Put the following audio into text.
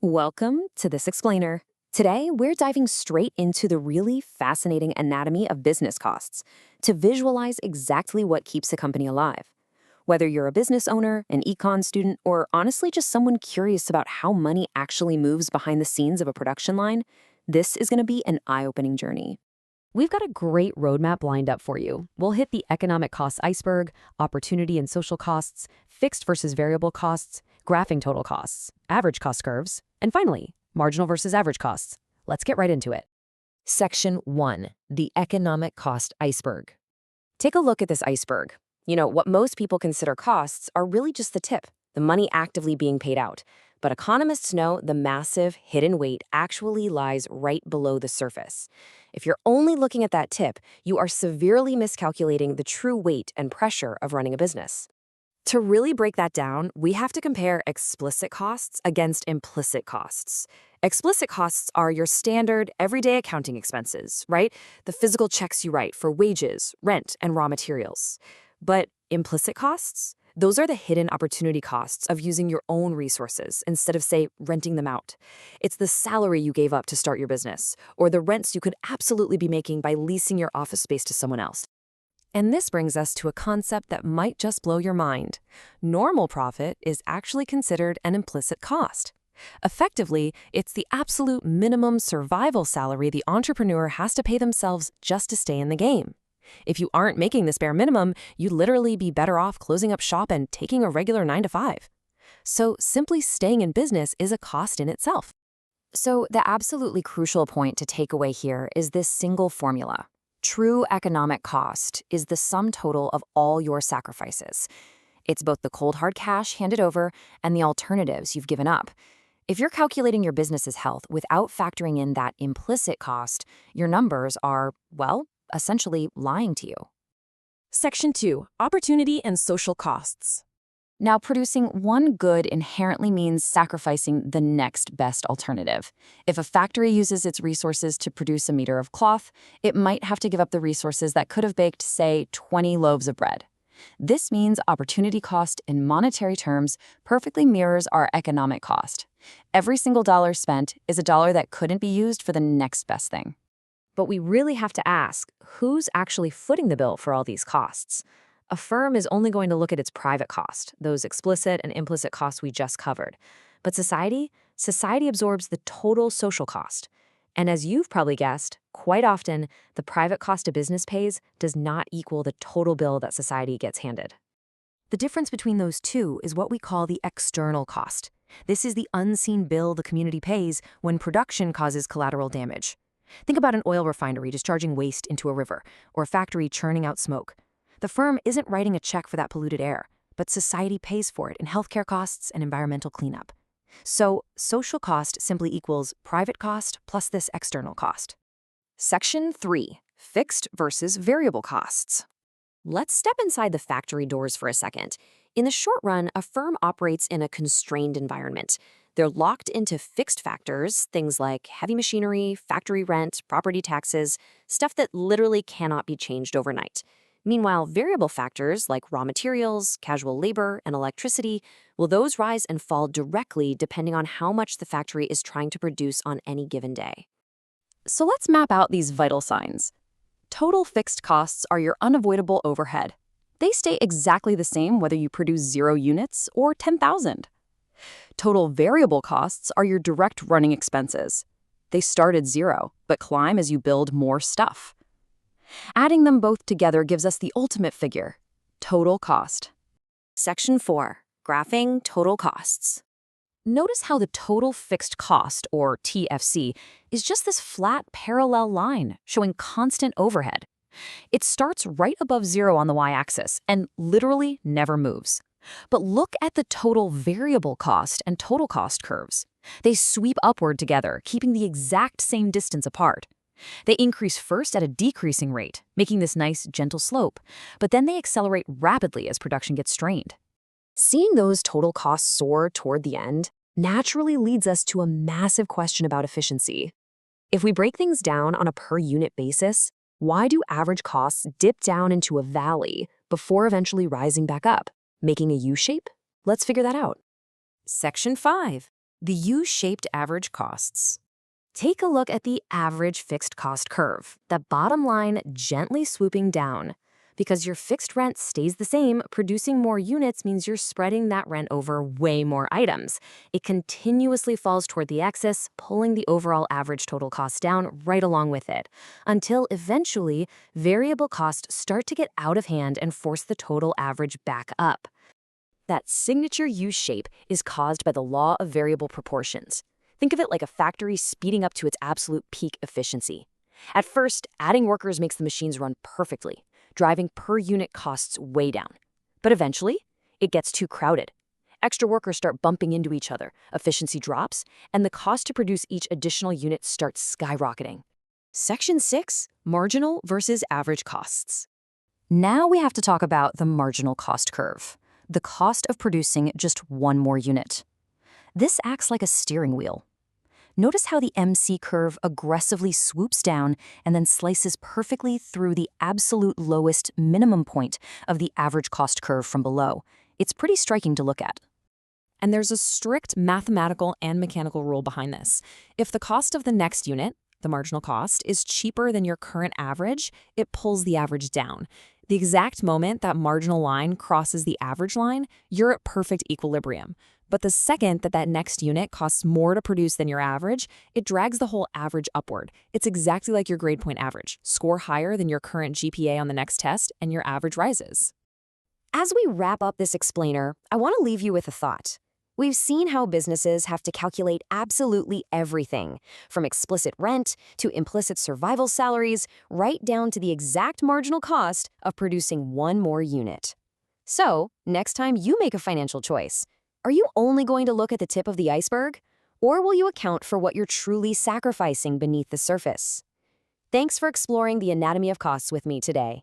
Welcome to This Explainer. Today, we're diving straight into the really fascinating anatomy of business costs to visualize exactly what keeps a company alive. Whether you're a business owner, an econ student, or honestly just someone curious about how money actually moves behind the scenes of a production line, this is going to be an eye-opening journey. We've got a great roadmap lined up for you. We'll hit the economic costs iceberg, opportunity and social costs, fixed versus variable costs, graphing total costs, average cost curves, and finally, marginal versus average costs. Let's get right into it. Section 1. The Economic Cost Iceberg. Take a look at this iceberg. What most people consider costs are really just the tip, the money actively being paid out. But economists know the massive hidden weight actually lies right below the surface. If you're only looking at that tip, you are severely miscalculating the true weight and pressure of running a business. To really break that down, we have to compare explicit costs against implicit costs. Explicit costs are your standard, everyday accounting expenses, right? The physical checks you write for wages, rent, and raw materials. But implicit costs? Those are the hidden opportunity costs of using your own resources instead of, say, renting them out. It's the salary you gave up to start your business, or the rents you could absolutely be making by leasing your office space to someone else. And this brings us to a concept that might just blow your mind. Normal profit is actually considered an implicit cost. Effectively, it's the absolute minimum survival salary the entrepreneur has to pay themselves just to stay in the game. If you aren't making this bare minimum, you'd literally be better off closing up shop and taking a regular 9 to 5. So simply staying in business is a cost in itself. So the absolutely crucial point to take away here is this single formula. True economic cost is the sum total of all your sacrifices. It's both the cold hard cash handed over and the alternatives you've given up. If you're calculating your business's health without factoring in that implicit cost, your numbers are, well, essentially lying to you. Section 2. Opportunity and social costs. Now, producing one good inherently means sacrificing the next best alternative. If a factory uses its resources to produce a meter of cloth, it might have to give up the resources that could have baked, say, 20 loaves of bread. This means opportunity cost in monetary terms perfectly mirrors our economic cost. Every single dollar spent is a dollar that couldn't be used for the next best thing. But we really have to ask, who's actually footing the bill for all these costs? A firm is only going to look at its private cost, those explicit and implicit costs we just covered. But society absorbs the total social cost. And as you've probably guessed, quite often, the private cost a business pays does not equal the total bill that society gets handed. The difference between those two is what we call the external cost. This is the unseen bill the community pays when production causes collateral damage. Think about an oil refinery discharging waste into a river, or a factory churning out smoke. The firm isn't writing a check for that polluted air, but society pays for it in healthcare costs and environmental cleanup. So, social cost simply equals private cost plus this external cost. Section 3. Fixed versus variable costs. Let's step inside the factory doors for a second. In the short run, a firm operates in a constrained environment. They're locked into fixed factors, things like heavy machinery, factory rent, property taxes, stuff that literally cannot be changed overnight. Meanwhile, variable factors like raw materials, casual labor, and electricity, well, those rise and fall directly depending on how much the factory is trying to produce on any given day. So let's map out these vital signs. Total fixed costs are your unavoidable overhead. They stay exactly the same whether you produce 0 units or 10,000. Total variable costs are your direct running expenses. They start at 0, but climb as you build more stuff. Adding them both together gives us the ultimate figure, total cost. Section 4. Graphing total costs. Notice how the total fixed cost, or TFC, is just this flat parallel line showing constant overhead. It starts right above 0 on the y-axis and literally never moves. But look at the total variable cost and total cost curves. They sweep upward together, keeping the exact same distance apart. They increase first at a decreasing rate, making this nice, gentle slope, but then they accelerate rapidly as production gets strained. Seeing those total costs soar toward the end naturally leads us to a massive question about efficiency. If we break things down on a per-unit basis, why do average costs dip down into a valley before eventually rising back up, making a U-shape? Let's figure that out. Section 5. The U-shaped average costs. Take a look at the average fixed cost curve, the bottom line gently swooping down. Because your fixed rent stays the same, producing more units means you're spreading that rent over way more items. It continuously falls toward the axis, pulling the overall average total cost down right along with it, until eventually variable costs start to get out of hand and force the total average back up. That signature U-shape is caused by the law of variable proportions. Think of it like a factory speeding up to its absolute peak efficiency. At first, adding workers makes the machines run perfectly, driving per unit costs way down. But eventually, it gets too crowded. Extra workers start bumping into each other, efficiency drops, and the cost to produce each additional unit starts skyrocketing. Section 6, Marginal versus Average Costs. Now we have to talk about the marginal cost curve, the cost of producing just one more unit. This acts like a steering wheel. Notice how the MC curve aggressively swoops down and then slices perfectly through the absolute lowest minimum point of the average cost curve from below. It's pretty striking to look at. And there's a strict mathematical and mechanical rule behind this. If the cost of the next unit, the marginal cost, is cheaper than your current average, it pulls the average down. The exact moment that marginal line crosses the average line, you're at perfect equilibrium. But the second that next unit costs more to produce than your average, it drags the whole average upward. It's exactly like your grade point average. Score higher than your current GPA on the next test, and your average rises. As we wrap up this explainer, I want to leave you with a thought. We've seen how businesses have to calculate absolutely everything, from explicit rent to implicit survival salaries, right down to the exact marginal cost of producing one more unit. So, next time you make a financial choice, are you only going to look at the tip of the iceberg? Or will you account for what you're truly sacrificing beneath the surface? Thanks for exploring the anatomy of costs with me today.